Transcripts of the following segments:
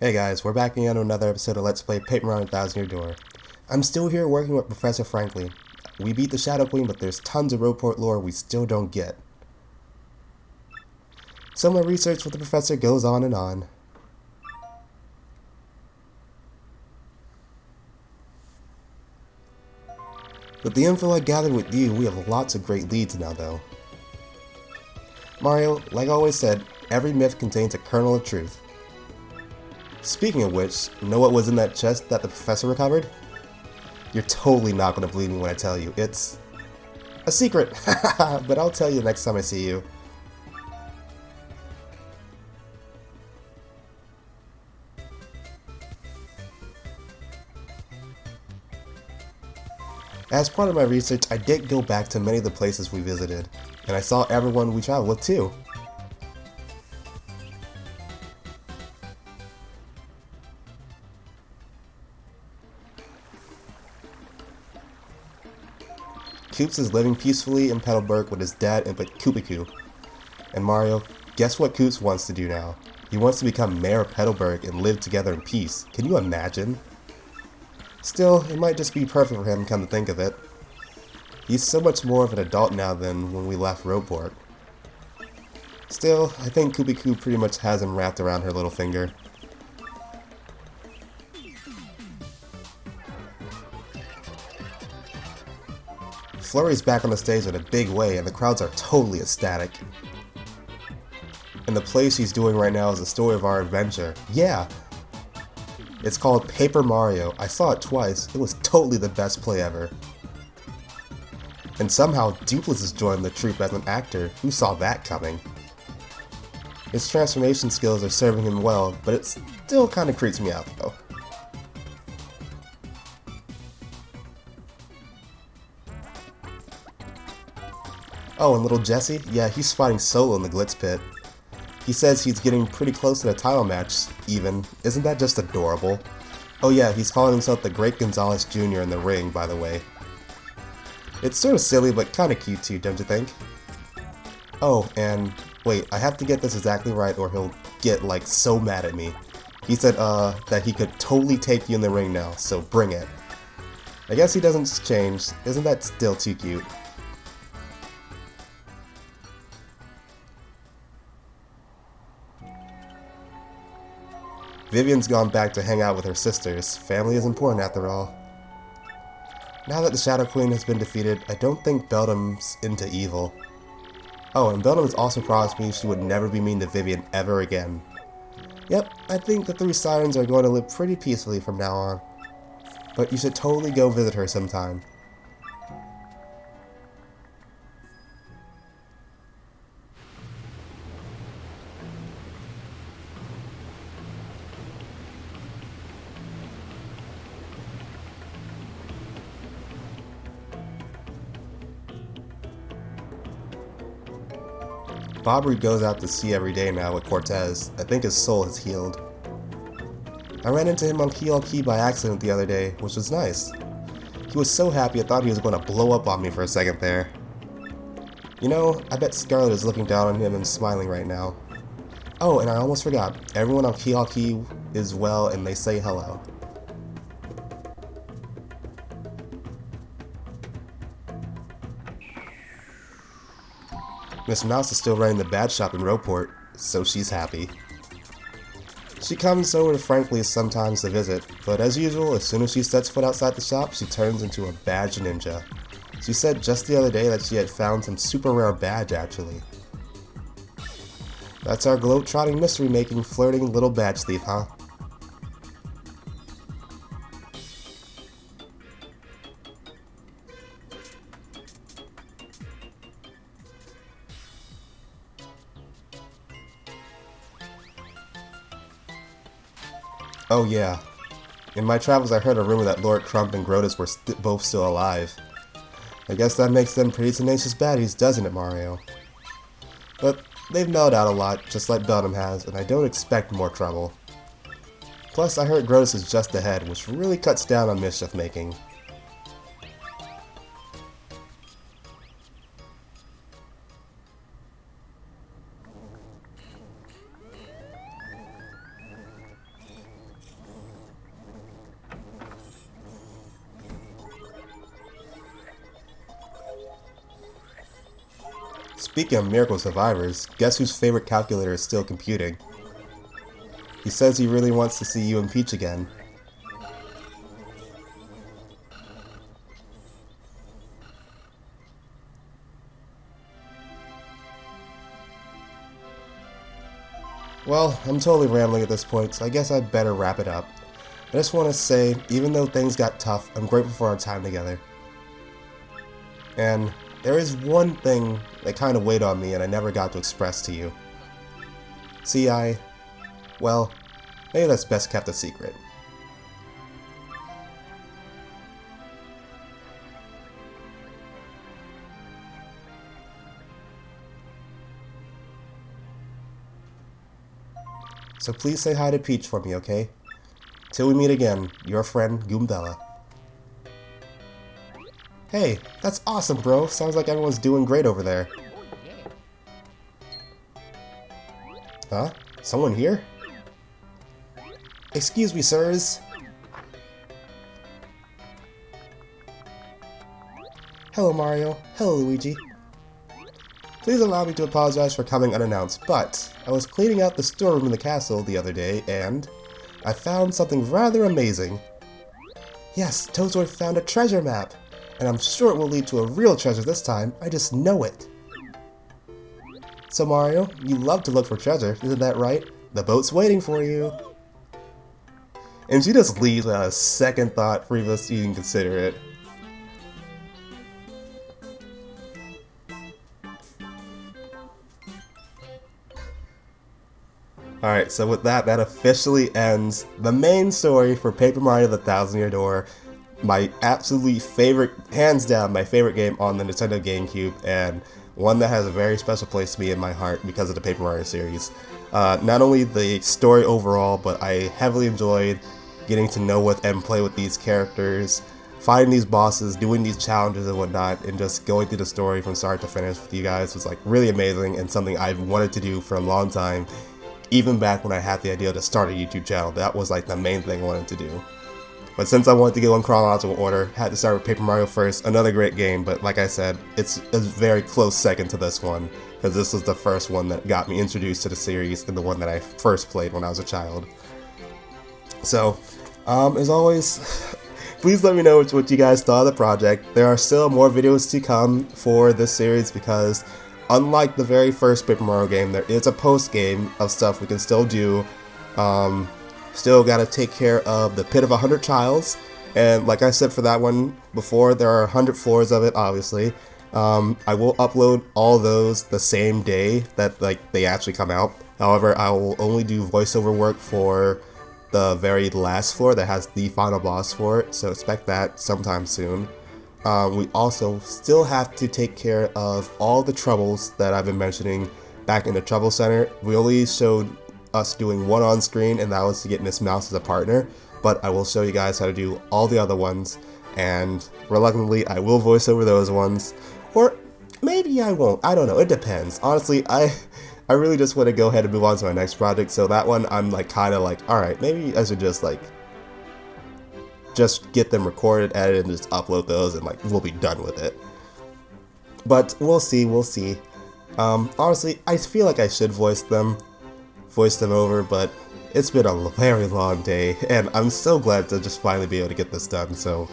Hey guys, we're back again on another episode of Let's Play Paper Mario Thousand Year Door. I'm still here working with Professor Franklin. We beat the Shadow Queen, but there's tons of Rogueport lore we still don't get. So my research with the professor goes on and on. With the info I gathered with you, we have lots of great leads now though. Mario, like I always said, every myth contains a kernel of truth. Speaking of which, know what was in that chest that the professor recovered? You're totally not going to believe me when I tell you. It's a secret, but I'll tell you next time I see you. As part of my research, I did go back to many of the places we visited, and I saw everyone we traveled with too. Koops is living peacefully in Petalburg with his dad and Koopiku. And Mario, guess what Koops wants to do now? He wants to become mayor of Petalburg and live together in peace. Can you imagine? Still, it might just be perfect for him, come to think of it. He's so much more of an adult now than when we left Rogueport. Still, I think Koopiku pretty much has him wrapped around her little finger. Flurry's back on the stage in a big way, and the crowds are totally ecstatic. And the play she's doing right now is the story of our adventure. Yeah! It's called Paper Mario. I saw it twice. It was totally the best play ever. And somehow Dupless has joined the troupe as an actor. Who saw that coming? His transformation skills are serving him well, but it still kinda creeps me out though. Oh, and little Jesse? Yeah, he's fighting solo in the Glitz Pit. He says he's getting pretty close to the title match, even. Isn't that just adorable? Oh yeah, he's calling himself the Great Gonzalez Jr. in the ring, by the way. It's sort of silly, but kinda cute too, don't you think? Oh, and wait, I have to get this exactly right or he'll get, like, so mad at me. He said, that he could totally take you in the ring now, so bring it. I guess he doesn't change. Isn't that still too cute? Vivian's gone back to hang out with her sisters. Family is important after all. Now that the Shadow Queen has been defeated, I don't think Beldam's into evil. Oh, and Beldam has also promised me she would never be mean to Vivian ever again. Yep, I think the three sirens are going to live pretty peacefully from now on. But you should totally go visit her sometime. Bobbery goes out to sea every day now with Cortez. I think his soul has healed. I ran into him on Key by accident the other day, which was nice. He was so happy I thought he was going to blow up on me for a second there. You know, I bet Scarlet is looking down on him and smiling right now. Oh, and I almost forgot. Everyone on Key is well and they say hello. Miss Mouse is still running the bad shop in Rogueport, so she's happy. She comes over to Franklin's sometimes to visit, but as usual, as soon as she sets foot outside the shop, she turns into a badge ninja. She said just the other day that she had found some super rare badge actually. That's our globe-trotting mystery-making, flirting little badge thief, huh? Oh yeah. In my travels I heard a rumor that Lord Crump and Grotus were both still alive. I guess that makes them pretty tenacious baddies, doesn't it, Mario? But they've mellowed out a lot, just like Beldam has, and I don't expect more trouble. Plus, I heard Grotus is just ahead, which really cuts down on mischief making. Speaking of miracle survivors, guess whose favorite calculator is still computing? He says he really wants to see you and Peach again. Well, I'm totally rambling at this point, so I guess I'd better wrap it up. I just want to say, even though things got tough, I'm grateful for our time together. And there is one thing that kind of weighed on me and I never got to express to you. See, well, maybe that's best kept a secret. So please say hi to Peach for me, okay? Till we meet again, your friend, Goombella. Hey, that's awesome, bro. Sounds like everyone's doing great over there. Huh? Someone here? Excuse me, sirs. Hello, Mario. Hello, Luigi. Please allow me to apologize for coming unannounced, but I was cleaning out the storeroom in the castle the other day, and I found something rather amazing. Yes, Toadsworth found a treasure map, and I'm sure it will lead to a real treasure this time. I just know it. So Mario, you love to look for treasure, isn't that right? The boat's waiting for you. And she just leaves without a second thought for us to even consider it. Alright, so with that officially ends the main story for Paper Mario the Thousand Year Door. My absolutely favorite, hands down, my favorite game on the Nintendo GameCube, and one that has a very special place to me in my heart because of the Paper Mario series. Not only the story overall, but I heavily enjoyed getting to know with and play with these characters, fighting these bosses, doing these challenges and whatnot, and just going through the story from start to finish with you guys was like really amazing and something I've wanted to do for a long time. Even back when I had the idea to start a YouTube channel, that was like the main thing I wanted to do. But since I wanted to go in chronological order, had to start with Paper Mario first. Another great game, but like I said, it's a very close second to this one, because this was the first one that got me introduced to the series and the one that I first played when I was a child. So, as always, please let me know what you guys thought of the project. There are still more videos to come for this series because unlike the very first Paper Mario game, there is a post-game of stuff we can still do. Still gotta take care of the Pit of 100 Trials, and like I said for that one before, there are 100 floors of it, obviously. I will upload all those the same day that they actually come out. However, I will only do voiceover work for the very last floor that has the final boss for it, so expect that sometime soon. We also still have to take care of all the troubles that I've been mentioning back in the Trouble Center. We only showed us doing one on screen, and that was to get Miss Mouse as a partner, but I will show you guys how to do all the other ones, and reluctantly I will voice over those ones, or maybe I won't, I don't know, it depends. Honestly, I really just want to go ahead and move on to my next project, so that one I'm kinda like, alright, maybe I should just get them recorded, edited, and just upload those, and we'll be done with it. But we'll see. Honestly, I feel like I should voice them over, but it's been a very long day, and I'm so glad to just finally be able to get this done, so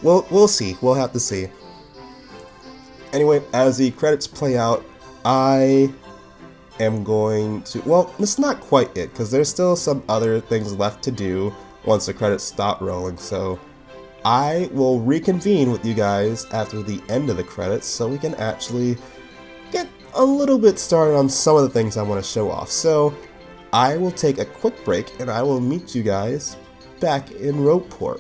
we'll see. We'll have to see. Anyway, as the credits play out, I am going to, well, it's not quite it, because there's still some other things left to do once the credits stop rolling, so I will reconvene with you guys after the end of the credits so we can actually get a little bit started on some of the things I want to show off. So I will take a quick break and I will meet you guys back in Rogueport.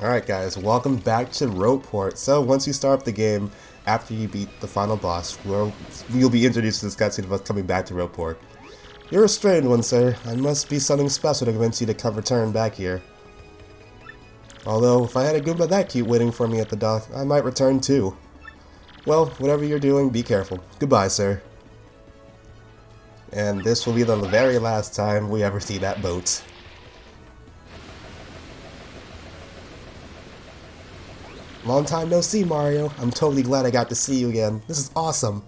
Alright guys, welcome back to Rogueport. So once you start up the game, after you beat the final boss, you'll be introduced to this cutscene of us coming back to Rogueport. You're a strange one, sir. I must be something special to convince you to come return back here. Although, if I had a Goomba that cute waiting for me at the dock, I might return too. Well, whatever you're doing, be careful. Goodbye, sir. And this will be the very last time we ever see that boat. Long time no see, Mario. I'm totally glad I got to see you again. This is awesome.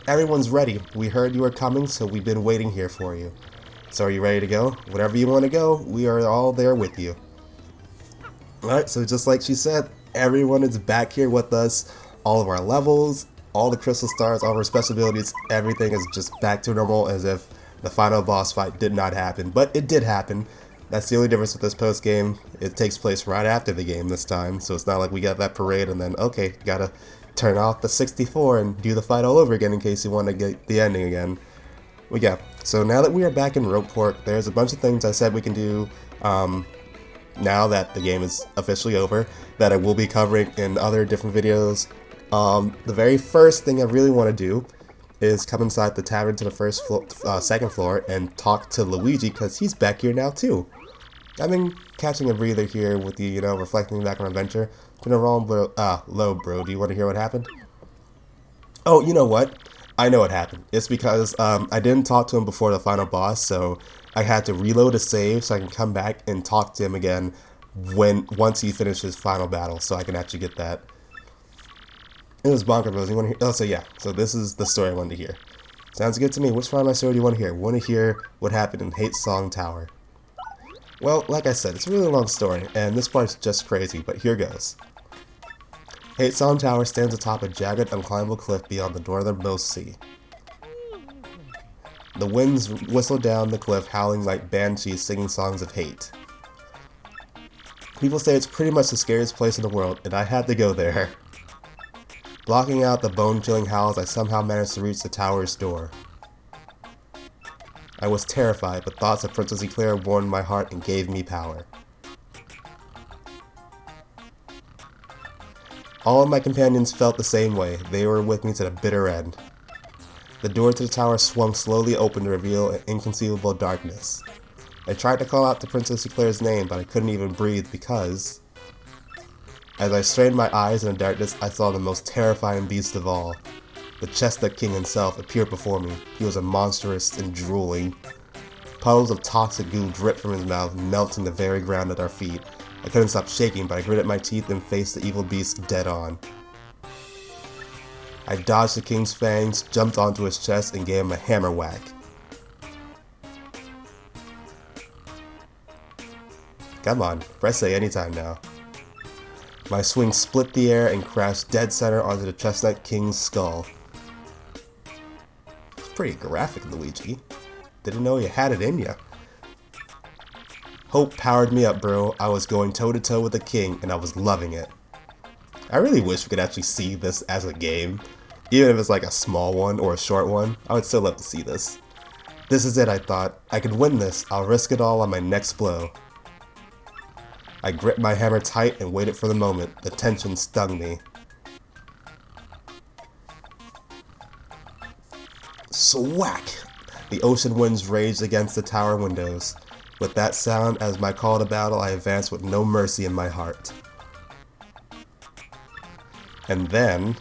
Everyone's ready. We heard you were coming, so we've been waiting here for you. So are you ready to go? Wherever you want to go, we are all there with you. Alright, so just like she said, everyone is back here with us. All of our levels, all the crystal stars, all of our special abilities, everything is just back to normal as if the final boss fight did not happen. But it did happen. That's the only difference with this post-game. It takes place right after the game this time, so it's not like we got that parade and then, okay, gotta turn off the 64 and do the fight all over again in case you want to get the ending again. Well, yeah, so now that we are back in Rogueport, there's a bunch of things I said we can do now that the game is officially over, that I will be covering in other different videos. The very first thing I really want to do is come inside the tavern to the second floor and talk to Luigi, because he's back here now too. I've been catching a breather here with you, you know, reflecting back on adventure. It's been a wrong low, bro. Do you want to hear what happened? Oh, you know what? I know what happened. It's because I didn't talk to him before the final boss, so I had to reload a save so I can come back and talk to him again once he finishes his final battle, so I can actually get that. It was bonker bros. You want to hear? Oh, so yeah. So this is the story I wanted to hear. Sounds good to me. Which part of my story do you want to hear? Want to hear what happened in Hate Song Tower? Well, like I said, it's a really long story, and this part's just crazy, but here goes. Hate Song Tower stands atop a jagged, unclimbable cliff beyond the northernmost sea. The winds whistle down the cliff, howling like banshees singing songs of hate. People say it's pretty much the scariest place in the world, and I had to go there. Blocking out the bone-chilling howls, I somehow managed to reach the tower's door. I was terrified, but thoughts of Princess Eclair warmed my heart and gave me power. All of my companions felt the same way. They were with me to the bitter end. The door to the tower swung slowly open to reveal an inconceivable darkness. I tried to call out to Princess Eclair's name, but I couldn't even breathe because... As I strained my eyes in the darkness, I saw the most terrifying beast of all. The Chestnut King himself appeared before me. He was a monstrous and drooling. Puddles of toxic goo dripped from his mouth, melting the very ground at our feet. I couldn't stop shaking, but I gritted my teeth and faced the evil beast dead on. I dodged the king's fangs, jumped onto his chest, and gave him a hammer whack. Come on, press A anytime now. My swing split the air and crashed dead center onto the Chestnut King's skull. It's pretty graphic, Luigi. Didn't know you had it in ya. Hope powered me up, bro. I was going toe-to-toe with the king, and I was loving it. I really wish we could actually see this as a game. Even if it's like a small one or a short one, I would still love to see this. This is it, I thought. I could win this. I'll risk it all on my next blow. I gripped my hammer tight and waited for the moment. The tension stung me. Swack! The ocean winds raged against the tower windows. With that sound as my call to battle, I advanced with no mercy in my heart. And then...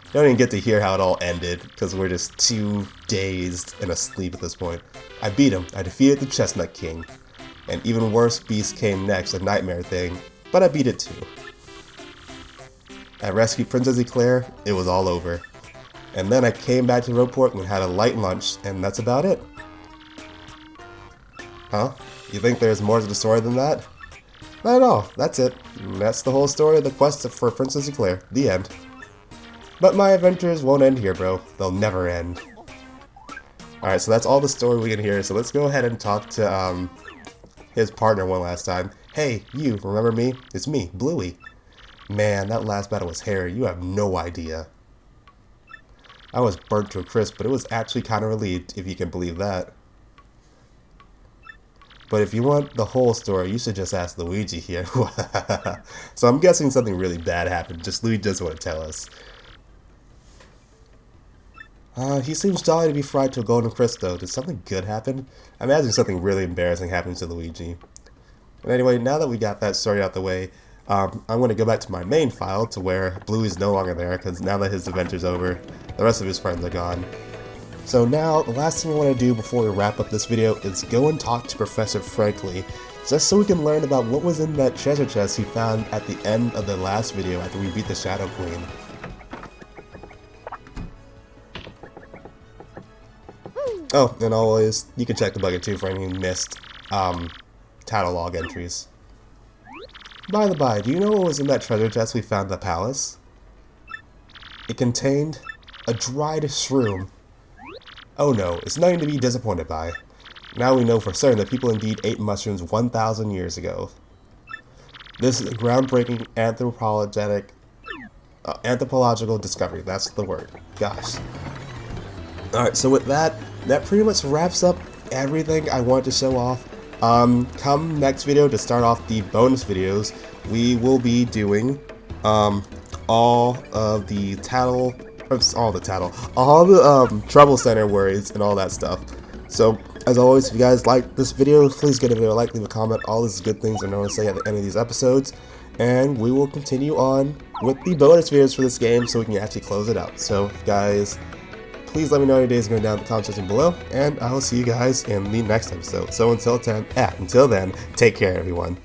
You don't even get to hear how it all ended, because we're just too dazed and asleep at this point. I beat him. I defeated the Chestnut King. An even worse beast came next, a nightmare thing, but I beat it too. I rescued Princess Eclair. It was all over. And then I came back to Rogueport and had a light lunch, and that's about it. Huh? You think there's more to the story than that? Not at all. That's it. That's the whole story of the quest for Princess Eclair. The end. But my adventures won't end here, bro. They'll never end. Alright, so that's all the story we can hear. So let's go ahead and talk to his partner one last time. Hey, you, remember me? It's me, Bluey. Man, that last battle was hairy. You have no idea. I was burnt to a crisp, but it was actually kind of relieved, if you can believe that. But if you want the whole story, you should just ask Luigi here. So I'm guessing something really bad happened, just Luigi doesn't want to tell us. He seems jolly to be fried to a golden crisp though. Did something good happen? I imagine something really embarrassing happened to Luigi. But anyway, now that we got that story out the way, I'm going to go back to my main file to where Bluey's no longer there, because now that his adventure's over, the rest of his friends are gone. So now, the last thing I want to do before we wrap up this video is go and talk to Professor Frankly, just so we can learn about what was in that treasure chest he found at the end of the last video after we beat the Shadow Queen. Oh, and always, you can check the bucket too for any missed catalog entries. By the by, do you know what was in that treasure chest we found at the palace? It contained a dried shroom. Oh no, it's nothing to be disappointed by. Now we know for certain that people indeed ate mushrooms 1,000 years ago. This is a groundbreaking anthropological discovery. That's the word. Gosh. Alright, so with that pretty much wraps up everything I wanted to show off. Come next video to start off the bonus videos, we will be doing all the Trouble Center worries and all that stuff. So as always, if you guys like this video, please give it a like, leave a comment. All these good things are known to say at the end of these episodes, and we will continue on with the bonus videos for this game so we can actually close it out. So guys, please let me know how your days are going down in the comment section below, and I will see you guys in the next episode. So until then, take care everyone.